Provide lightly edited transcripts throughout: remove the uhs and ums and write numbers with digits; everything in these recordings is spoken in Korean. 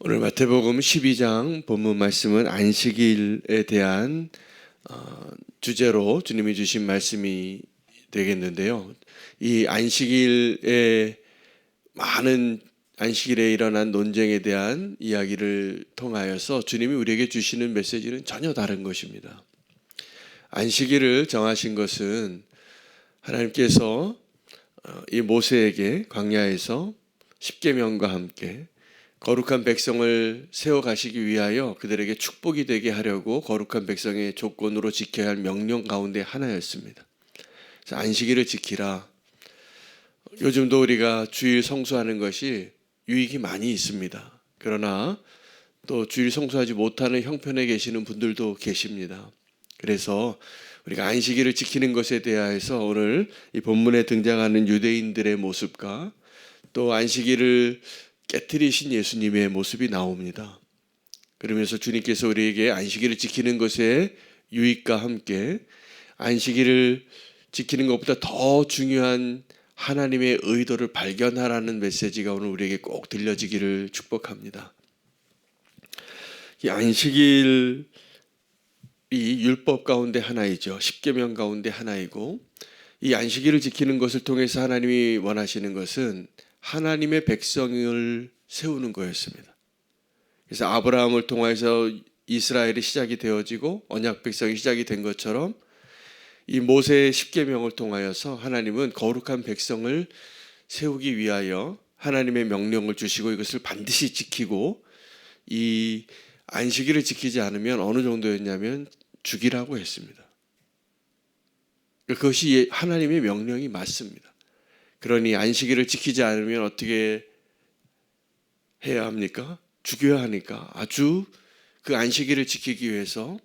오늘 마태복음 12장 본문 말씀은 안식일에 대한 주제로 주님이 주신 말씀이 되겠는데요. 이 안식일에 많은 안식일에 일어난 논쟁에 대한 이야기를 통하여서 주님이 우리에게 주시는 메시지는 전혀 다른 것입니다. 안식일을 정하신 것은 하나님께서 이 모세에게 광야에서 십계명과 함께 거룩한 백성을 세워가시기 위하여 그들에게 축복이 되게 하려고 거룩한 백성의 조건으로 지켜야 할 명령 가운데 하나였습니다. 그래서 안식일을 지키라. 요즘도 우리가 주일 성수하는 것이 유익이 많이 있습니다. 그러나 또 주일 성수하지 못하는 형편에 계시는 분들도 계십니다. 그래서 우리가 안식일을 지키는 것에 대하여서 오늘 이 본문에 등장하는 유대인들의 모습과 또 안식일을 깨트리신 예수님의 모습이 나옵니다. 그러면서 주님께서 우리에게 안식일을 지키는 것의 유익과 함께 안식일을 지키는 것보다 더 중요한 하나님의 의도를 발견하라는 메시지가 오늘 우리에게 꼭 들려지기를 축복합니다. 이 안식일이 율법 가운데 하나이죠. 십계명 가운데 하나이고, 이 안식일을 지키는 것을 통해서 하나님이 원하시는 것은 하나님의 백성을 세우는 거였습니다. 그래서 아브라함을 통해서 이스라엘이 시작이 되어지고 언약 백성이 시작이 된 것처럼 이 모세의 십계명을 통하여서 하나님은 거룩한 백성을 세우기 위하여 하나님의 명령을 주시고 이것을 반드시 지키고, 이 안식일을 지키지 않으면 어느 정도였냐면 죽이라고 했습니다. 그것이 하나님의 명령이 맞습니다. 그러니 안식일을 지키지 않으면 어떻게 해야 합니까? 죽여야 하니까 아주 그 안식일을 지키기 위해서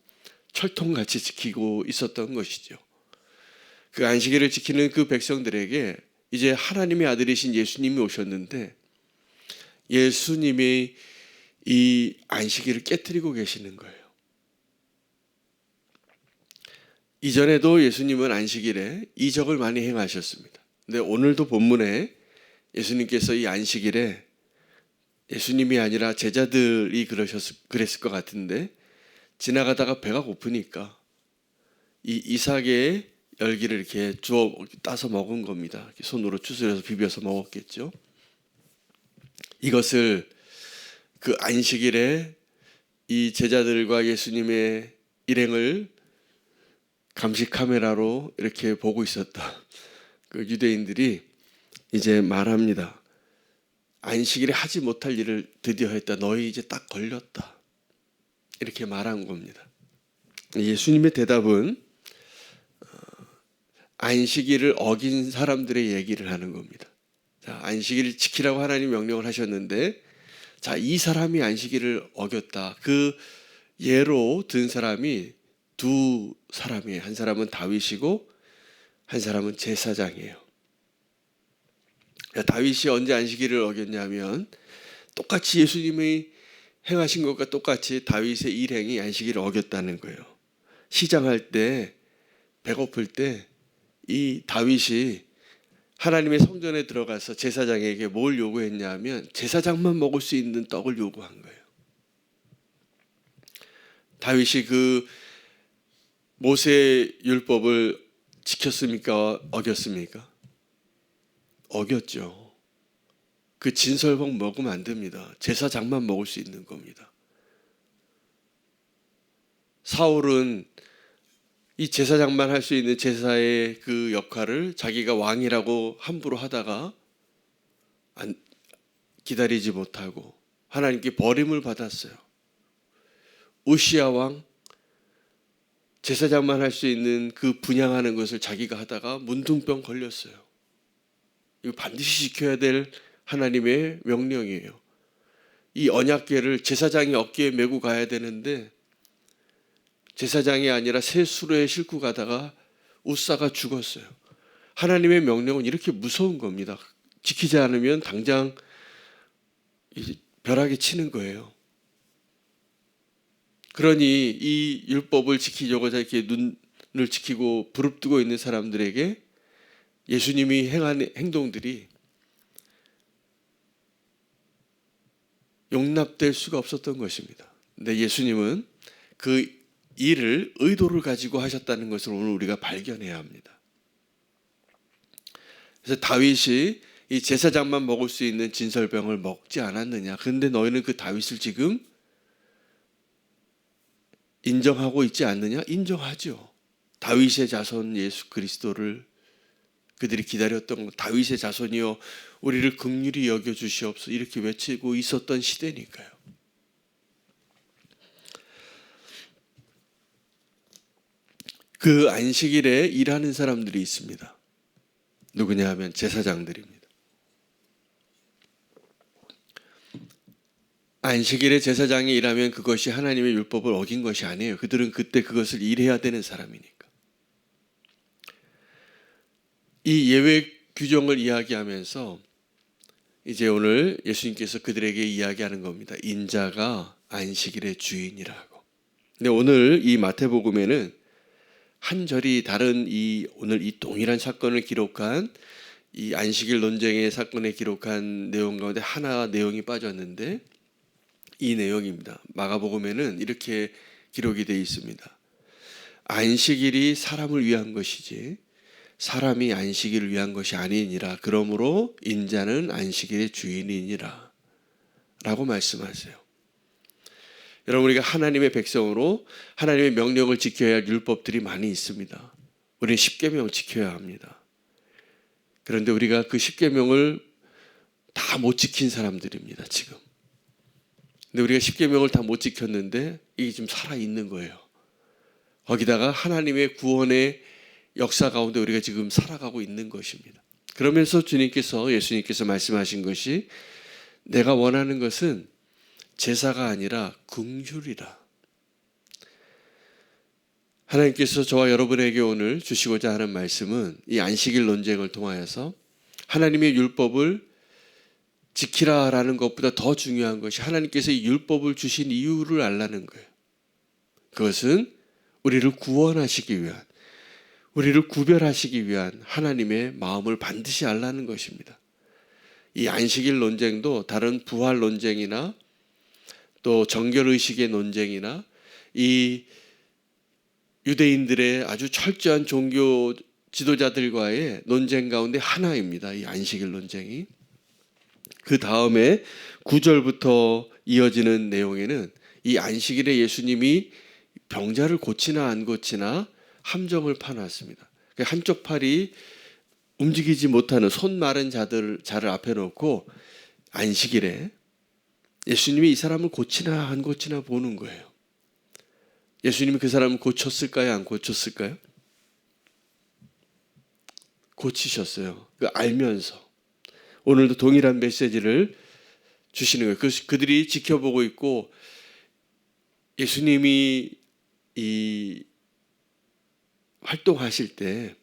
철통같이 지키고 있었던 것이죠. 그 안식일을 지키는 그 백성들에게 이제 하나님의 아들이신 예수님이 오셨는데, 예수님이 이 안식일을 깨트리고 계시는 거예요. 이전에도 예수님은 안식일에 이적을 많이 행하셨습니다. 근데 오늘도 본문에 예수님께서 이 안식일에 예수님이 아니라 제자들이 그랬을 것 같은데, 지나가다가 배가 고프니까 이 이삭의 열기를 이렇게 따서 먹은 겁니다. 손으로 추스려서 비벼서 먹었겠죠. 이것을 그 안식일에 이 제자들과 예수님의 일행을 감시 카메라로 이렇게 보고 있었다. 그 유대인들이 이제 말합니다. 안식일에 하지 못할 일을 드디어 했다. 너희 이제 딱 걸렸다. 이렇게 말한 겁니다. 예수님의 대답은 안식일을 어긴 사람들의 얘기를 하는 겁니다. 자, 안식일을 지키라고 하나님 명령을 하셨는데, 자, 이 사람이 안식일을 어겼다. 그 예로 든 사람이 두 사람이에요. 한 사람은 다윗이고 한 사람은 제사장이에요. 다윗이 언제 안식일을 어겼냐면 똑같이 예수님이 행하신 것과 똑같이 다윗의 일행이 안식일을 어겼다는 거예요. 시장할 때, 배고플 때 이 다윗이 하나님의 성전에 들어가서 제사장에게 뭘 요구했냐면 제사장만 먹을 수 있는 떡을 요구한 거예요. 다윗이 그 모세의 율법을 지켰습니까? 어겼습니까? 어겼죠. 그 진설봉 먹으면 안 됩니다. 제사장만 먹을 수 있는 겁니다. 사울은 이 제사장만 할 수 있는 제사의 그 역할을 자기가 왕이라고 함부로 하다가 기다리지 못하고 하나님께 버림을 받았어요. 우시야 왕, 제사장만 할 수 있는 그 분향하는 것을 자기가 하다가 문둥병 걸렸어요. 이거 반드시 지켜야 될 하나님의 명령이에요. 이 언약궤를 제사장이 어깨에 메고 가야 되는데 제사장이 아니라 새 수레에 싣고 가다가 우사가 죽었어요. 하나님의 명령은 이렇게 무서운 겁니다. 지키지 않으면 당장 벼락이 치는 거예요. 그러니 이 율법을 지키려고 이렇게 눈을 지키고 부릅뜨고 있는 사람들에게 예수님이 행한 행동들이 용납될 수가 없었던 것입니다. 근데 예수님은 그 일을 의도를 가지고 하셨다는 것을 오늘 우리가 발견해야 합니다. 그래서 다윗이 이 제사장만 먹을 수 있는 진설병을 먹지 않았느냐. 그런데 너희는 그 다윗을 지금 인정하고 있지 않느냐? 인정하죠. 다윗의 자손 예수 그리스도를 그들이 기다렸던 것, 다윗의 자손이여 우리를 긍휼히 여겨주시옵소서 이렇게 외치고 있었던 시대니까요. 그 안식일에 일하는 사람들이 있습니다. 누구냐 하면 제사장들입니다. 안식일에 제사장이 일하면 그것이 하나님의 율법을 어긴 것이 아니에요. 그들은 그때 그것을 일해야 되는 사람이니까. 이 예외 규정을 이야기하면서 이제 오늘 예수님께서 그들에게 이야기하는 겁니다. 인자가 안식일의 주인이라고. 근데 오늘 이 마태복음에는 한 절이 다른 오늘 이 동일한 사건을 기록한 이 안식일 논쟁의 사건에 기록한 내용 가운데 하나 내용이 빠졌는데 이 내용입니다. 마가복음에는 이렇게 기록이 되어 있습니다. 안식일이 사람을 위한 것이지 사람이 안식일을 위한 것이 아니니라. 그러므로 인자는 안식일의 주인이니라 라고 말씀하세요. 여러분, 우리가 하나님의 백성으로 하나님의 명령을 지켜야 할 율법들이 많이 있습니다. 우리는 십계명을 지켜야 합니다. 그런데 우리가 그 십계명을 다 못 지킨 사람들입니다. 지금. 근데 우리가 십계명을 다 못 지켰는데 이게 지금 살아있는 거예요. 거기다가 하나님의 구원의 역사 가운데 우리가 지금 살아가고 있는 것입니다. 그러면서 예수님께서 말씀하신 것이 내가 원하는 것은 제사가 아니라 긍휼이라. 하나님께서 저와 여러분에게 오늘 주시고자 하는 말씀은 이 안식일 논쟁을 통하여서 하나님의 율법을 지키라라는 것보다 더 중요한 것이 하나님께서 이 율법을 주신 이유를 알라는 거예요. 그것은 우리를 구원하시기 위한, 우리를 구별하시기 위한 하나님의 마음을 반드시 알라는 것입니다. 이 안식일 논쟁도 다른 부활 논쟁이나 또 정결의식의 논쟁이나 이 유대인들의 아주 철저한 종교 지도자들과의 논쟁 가운데 하나입니다. 이 안식일 논쟁이. 그 다음에 9절부터 이어지는 내용에는 이 안식일에 예수님이 병자를 고치나 안 고치나 함정을 파놨습니다. 한쪽 팔이 움직이지 못하는 손 마른 자를 앞에 놓고 안식일에 예수님이 이 사람을 고치나 안 고치나 보는 거예요. 예수님이 그 사람을 고쳤을까요? 안 고쳤을까요? 고치셨어요. 알면서. 오늘도 동일한 메시지를 주시는 거예요. 그들이 지켜보고 있고 예수님이 이 활동하실 때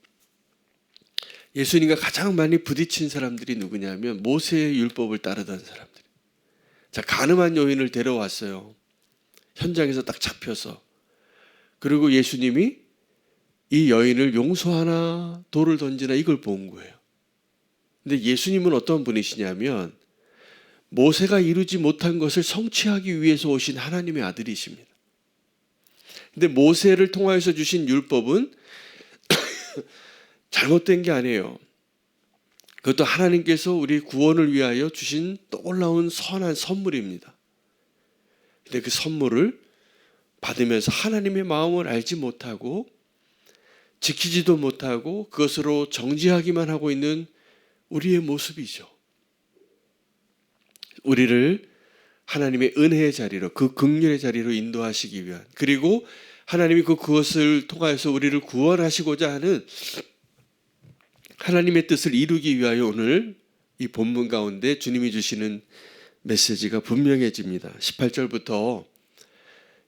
예수님과 가장 많이 부딪힌 사람들이 누구냐면 모세의 율법을 따르던 사람들. 자, 간음한 여인을 데려왔어요. 현장에서 딱 잡혀서. 그리고 예수님이 이 여인을 용서하나 돌을 던지나 이걸 본 거예요. 근데 예수님은 어떤 분이시냐면 모세가 이루지 못한 것을 성취하기 위해서 오신 하나님의 아들이십니다. 근데 모세를 통하여서 주신 율법은 잘못된 게 아니에요. 그것도 하나님께서 우리 구원을 위하여 주신 놀라운 선한 선물입니다. 근데 그 선물을 받으면서 하나님의 마음을 알지 못하고 지키지도 못하고 그것으로 정죄하기만 하고 있는 우리의 모습이죠. 우리를 하나님의 은혜의 자리로, 그 긍휼의 자리로 인도하시기 위한, 그리고 하나님이 그것을 통하여서 우리를 구원하시고자 하는 하나님의 뜻을 이루기 위하여 오늘 이 본문 가운데 주님이 주시는 메시지가 분명해집니다. 18절부터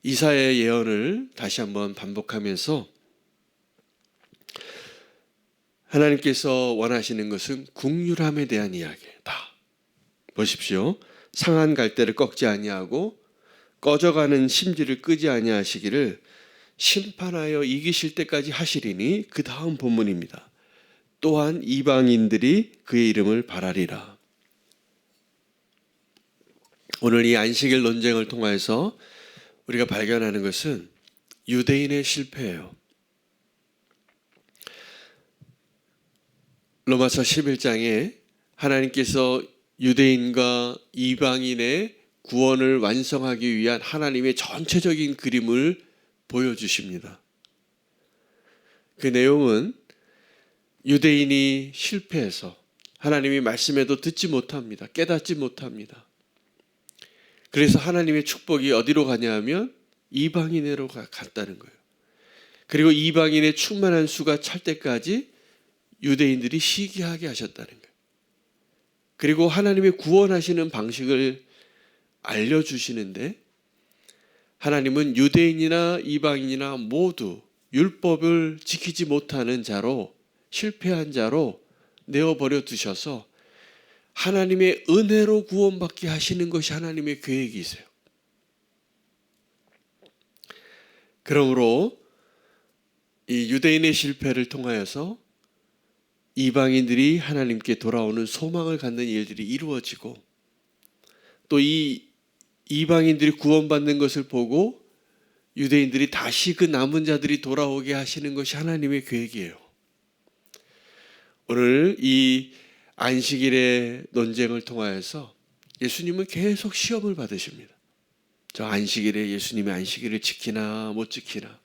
이사야의 예언을 다시 한번 반복하면서 하나님께서 원하시는 것은 긍휼함에 대한 이야기다. 보십시오. 상한 갈대를 꺾지 아니하고 꺼져가는 심지를 끄지 아니하시기를 심판하여 이기실 때까지 하시리니 그 다음 본문입니다. 또한 이방인들이 그의 이름을 바라리라. 오늘 이 안식일 논쟁을 통해서 우리가 발견하는 것은 유대인의 실패예요. 로마서 11장에 하나님께서 유대인과 이방인의 구원을 완성하기 위한 하나님의 전체적인 그림을 보여주십니다. 그 내용은 유대인이 실패해서 하나님이 말씀해도 듣지 못합니다. 깨닫지 못합니다. 그래서 하나님의 축복이 어디로 가냐 하면 이방인으로 갔다는 거예요. 그리고 이방인의 충만한 수가 찰 때까지 유대인들이 시기하게 하셨다는 거예요. 그리고 하나님의 구원하시는 방식을 알려주시는데 하나님은 유대인이나 이방인이나 모두 율법을 지키지 못하는 자로, 실패한 자로 내어버려 두셔서 하나님의 은혜로 구원받게 하시는 것이 하나님의 계획이세요. 그러므로 이 유대인의 실패를 통하여서 이방인들이 하나님께 돌아오는 소망을 갖는 일들이 이루어지고, 또 이 이방인들이 구원받는 것을 보고 유대인들이 다시 그 남은 자들이 돌아오게 하시는 것이 하나님의 계획이에요. 오늘 이 안식일의 논쟁을 통하여서 예수님은 계속 시험을 받으십니다. 저 안식일에 예수님이 안식일을 지키나 못 지키나.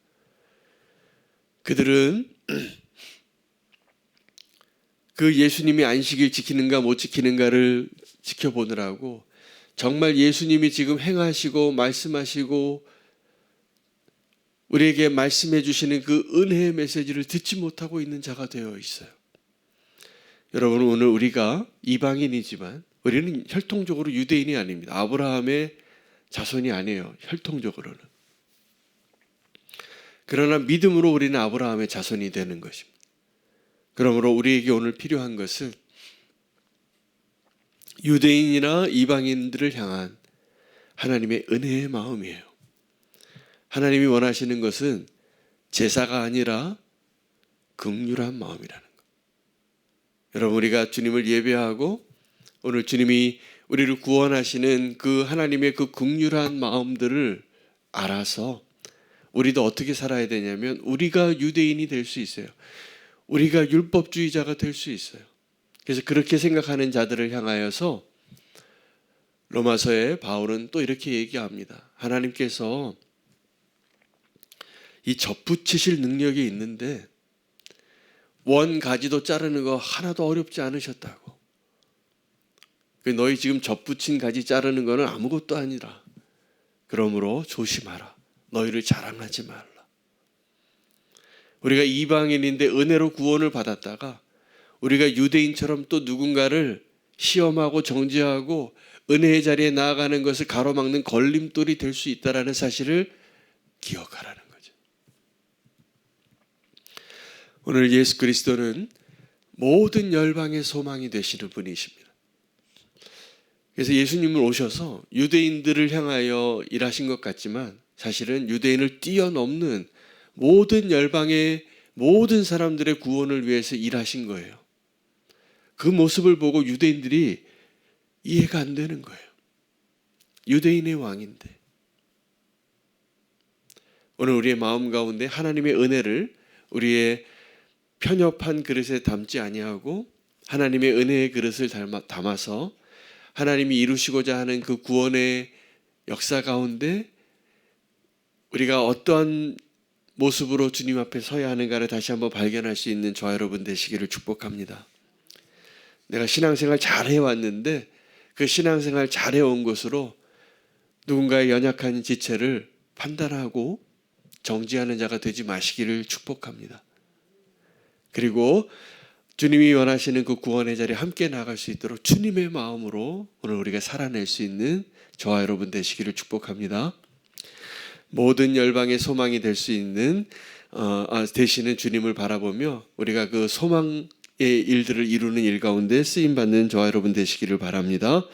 그들은 그 예수님이 안식일 지키는가 못 지키는가를 지켜보느라고 정말 예수님이 지금 행하시고 말씀하시고 우리에게 말씀해 주시는 그 은혜의 메시지를 듣지 못하고 있는 자가 되어 있어요. 여러분, 오늘 우리가 이방인이지만 우리는 혈통적으로 유대인이 아닙니다. 아브라함의 자손이 아니에요. 혈통적으로는. 그러나 믿음으로 우리는 아브라함의 자손이 되는 것입니다. 그러므로 우리에게 오늘 필요한 것은 유대인이나 이방인들을 향한 하나님의 은혜의 마음이에요. 하나님이 원하시는 것은 제사가 아니라 긍휼한 마음이라는 것. 여러분, 우리가 주님을 예배하고 오늘 주님이 우리를 구원하시는 그 하나님의 그 긍휼한 마음들을 알아서 우리도 어떻게 살아야 되냐면 우리가 유대인이 될 수 있어요. 우리가 율법주의자가 될 수 있어요. 그래서 그렇게 생각하는 자들을 향하여서 로마서에 바울은 또 이렇게 얘기합니다. 하나님께서 이 접붙이실 능력이 있는데 원 가지도 자르는 거 하나도 어렵지 않으셨다고. 너희 지금 접붙인 가지 자르는 거는 아무것도 아니라. 그러므로 조심하라. 너희를 자랑하지 말라. 우리가 이방인인데 은혜로 구원을 받았다가 우리가 유대인처럼 또 누군가를 시험하고 정죄하고 은혜의 자리에 나아가는 것을 가로막는 걸림돌이 될 수 있다는 사실을 기억하라는 거죠. 오늘 예수 그리스도는 모든 열방의 소망이 되시는 분이십니다. 그래서 예수님은 오셔서 유대인들을 향하여 일하신 것 같지만 사실은 유대인을 뛰어넘는 모든 열방의 모든 사람들의 구원을 위해서 일하신 거예요. 그 모습을 보고 유대인들이 이해가 안 되는 거예요. 유대인의 왕인데. 오늘 우리의 마음 가운데 하나님의 은혜를 우리의 편협한 그릇에 담지 아니하고 하나님의 은혜의 그릇을 담아서 하나님이 이루시고자 하는 그 구원의 역사 가운데 우리가 어떠한 모습으로 주님 앞에 서야 하는가를 다시 한번 발견할 수 있는 저와 여러분 되시기를 축복합니다. 내가 신앙생활 잘 해왔는데 그 신앙생활 잘 해온 것으로 누군가의 연약한 지체를 판단하고 정지하는 자가 되지 마시기를 축복합니다. 그리고 주님이 원하시는 그 구원의 자리에 함께 나갈 수 있도록 주님의 마음으로 오늘 우리가 살아낼 수 있는 저와 여러분 되시기를 축복합니다. 모든 열방의 소망이 될 수 있는 되시는 주님을 바라보며 우리가 그 소망의 일들을 이루는 일 가운데 쓰임받는 저와 여러분 되시기를 바랍니다.